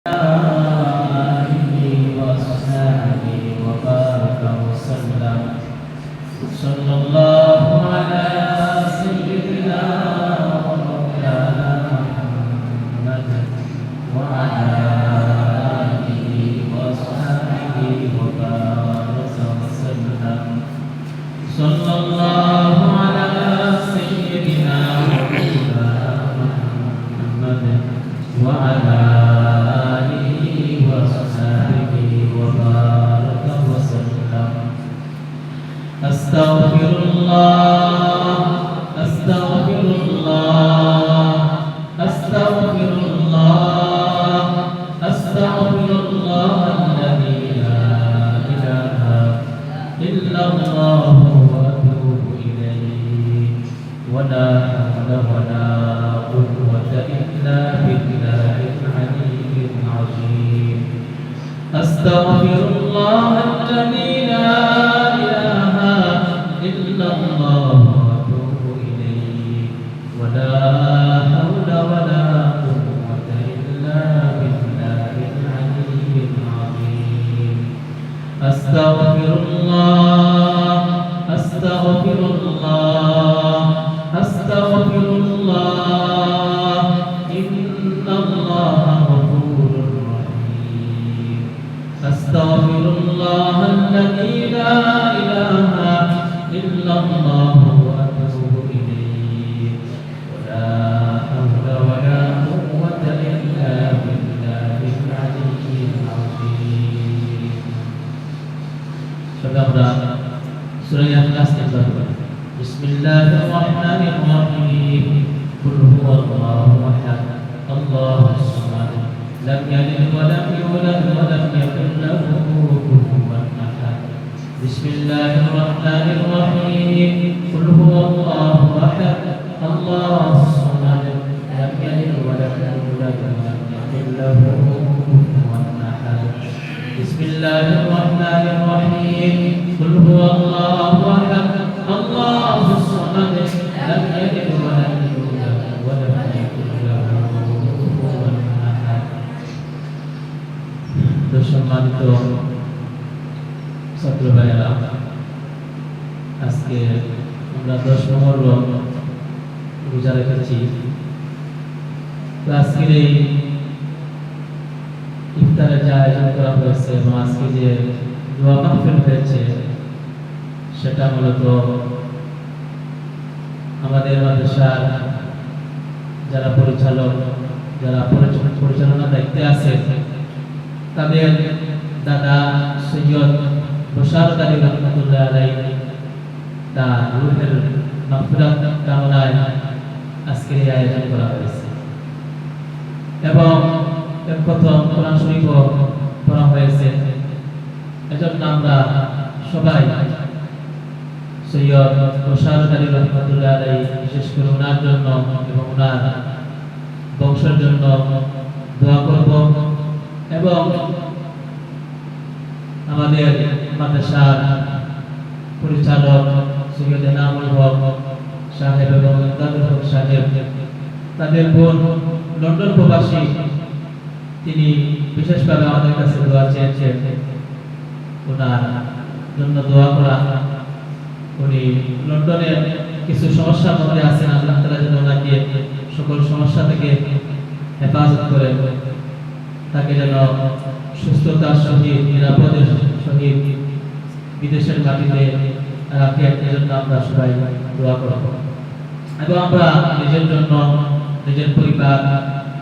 آله وأصحابه وبارك وسلم صلى الله على سيدنا ومولانا محمد وعلى آله وأصحابه وبارك وسلم صلى الله على سيدنا ومولانا محمد وعلى أستغفر الله أستغفر الله أستغفر الله أستغفر الله الذي لا إله إلا الله وأتوب إليه ولا حول ولا قوة إلا بالله العلي العظيم أستغفر الله الذي لا إله إلا الله وأتوب إليه ولا حول ولا قوة إلا بالله العلي العظيم أستغفر الله أستغفر الله أستغفر الله إن الله غفور رحيم أستغفر الله الذي لا إله إلا الله وأتوب إليه ولا حول ولا قوة إلا بالله العلي العظيم. Saudara, surah Al-Ikhlas yang Bismillahirrahmanirrahim. Qul huwallahu ahad, Allahus samad, lam yalid wa lam yulad wa lam yakul lahu kufuwan ahad. Bismillahirrahmanirrahim. Qul huwallahu ahad, Allahus samad, lam yalid wa lam yulad wa lam yakul lahu kufuwan ahad. Bismillahirrahmanirrahim. Qul huwallahu ahad, Allahus samad, lam yalid wa lam yulad wa lam yakul lahu kufuwan ahad. সম্মানিত ছাত্র ভাইয়েরা, আজকে আমরা 10 মুহররম রোজা রেখেছি। তো আজকের এই ইফতারের যে আয়োজন করা হয়েছে এবং আজকে যে দোয়া মাহফিল হয়েছে, সেটা মূলত আমাদের মাদ্রাসার যারা পরিচালক, যারা পরিচালনা দায়িত্বে আছে, তাদের দাদা সৈয়দ বশারত আলী রহমতুল্লাহ আলাইহি তার রূহের মাগফিরাত কামনায় আজকের এই আয়োজন করা হয়েছে এবং প্রথম কোরআন শরীফ পড়া হয়েছে। এজন্য আমরা সবাই সৈয়দ বশারত আলী রহমতুল্লাহ আলাইহি বিশেষ করে ওনার জন্য এবং ওনার বংশের জন্য দোয়া করব এবং আমাদের মাদ্রাসার পরিচালক সৈয়দ এনামুল হক সাহেব এবং ইমদাদুল হক সাহেব, তাদের বোন লন্ডন প্রবাসী, তিনি বিশেষভাবে আমাদের কাছে দোয়া চেয়েছেন। ওনার জন্য দোয়া করা, উনি লন্ডনের কিছু সমস্যার মধ্যে আছেন, আল্লাহ তাআলা যেন ওনাকে সকল সমস্যা থেকে হেফাজত করে, তাকে যেন সুস্থতার সহিত নিরাপদের সহিত বিদেশের মাটিতে রাখে। এজন্য আমরা সবাই দোয়া করব এবং আমরা নিজের জন্য, নিজের পরিবার,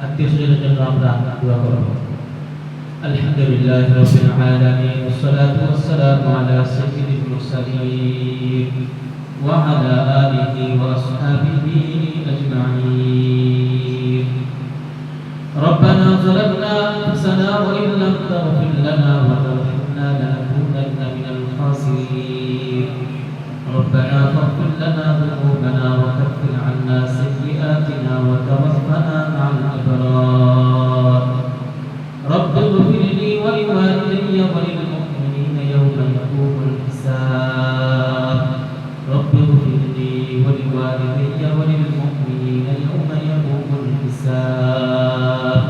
আত্মীয় স্বজনের জন্য আমরা দোয়া করব। আলহামদুলিল্লাহি রাব্বিল আলামিন, ওয়াসসালাতু ওয়াসসালামু আলা সাইয়্যিদিল মুরসালিন ওয়া আলা আলিহি ওয়া আসহাবিহি আজমাইন। ربنا ظلمنا أنفسنا وإن لم تغفر لنا وترحمنا لنكونن من الخاسرين. ربنا فاغفر لنا ذنوبنا وكفر عنا سيئاتنا وتوفنا مع الأبرار. رب اغفر لي ولوالدي وللمؤمنين يوم يقوم الحساب. رب اغفر لي ولوالدي وللمؤمنين يوم يقوم الحساب.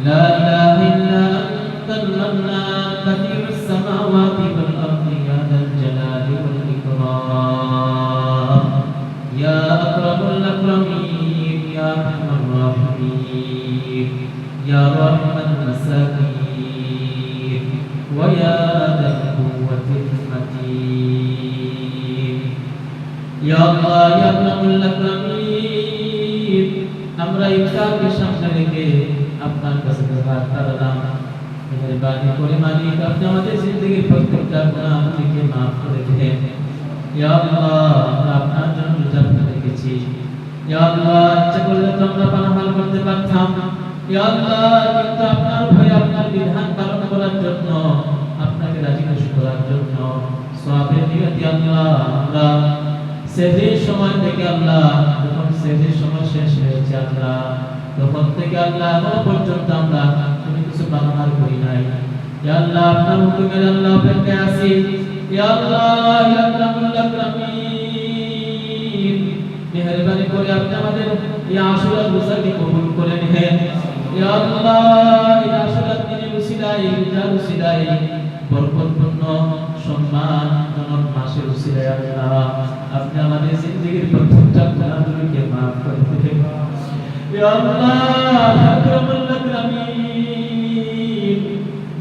لا إله إله إلا أنت المنان بديع السماوات والأرض يا ذا الجلال والإكرام يا أكرم الأكرمين يا أرحم الراحمين يا راحم المساكين ويا ذا القوة المتين يا الله يا أكرم الأكرمين আমরা ইফতারকে সামনে রেখে আপনার কাছে হাত তাড়ালাম মেহেরবানি করে মালিক আপনি আমাদের জিন্দেগির প্রত্যেকটা গুনাহকে maaf করে দেন ইয়া আল্লাহ আমরা আপনার জন্য রোজা রেখেছি ইয়া আল্লাহ ইচ্ছা করলে তো আমরা পানাহার করতে পারতাম ইয়া আল্লাহ কিন্তু আপনার ভয় আপনার বিধান পালন করার জন্য আপনাকে রাজি খুশি করার জন্য সওয়াবের নিয়তে আল্লাহ আমরা সেহরির সময় থেকে আল্লাহ যখন সেহরির সময় শেষ হয়েছে আল্লাহ তখন থেকে আল্লাহ এখনো পর্যন্ত আমরা কোনো কিছু পানাহার করি নাই ইয়া আল্লাহ আপনার হুকুমের আল্লাহ অপেক্ষায় আছি ইয়া আল্লাহ ইয়া আকরামুল আকরামিন মেহেরবানি করে আপনি আমাদের এই আশুরা রোজাকে কবুল করে নেন ইয়া আল্লাহ এই আশুরার দিনের উসিলায় রোজার উসিলায় বরকতপূর্ণ সম্মানজনক মাসের উসিলায় আল্লাহ আপনি আমাদের জিন্দেগির প্রত্যেকটা গুনাহগুলোকে maaf করে দেন ইয়া আল্লাহ আকরামুল আকরামিন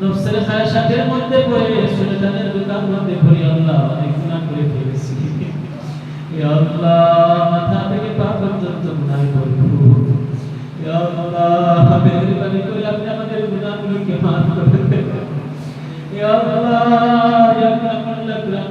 নফসের খায়শাতের মধ্যে পড়ে শয়তানের দোকান মধ্যে পড়ে আল্লাহ অনেক গুনাহ করে ফেলেছি ইয়া আল্লাহ মাথা থেকে পা পর্যন্ত গুনাহে ভরপুর ইয়া আল্লাহ মেহেরবানি করে আপনি আমাদের গুনাহগুলোকে maaf করে দেন ইয়া আল্লাহ ইয়া আকরামুল আকরামিন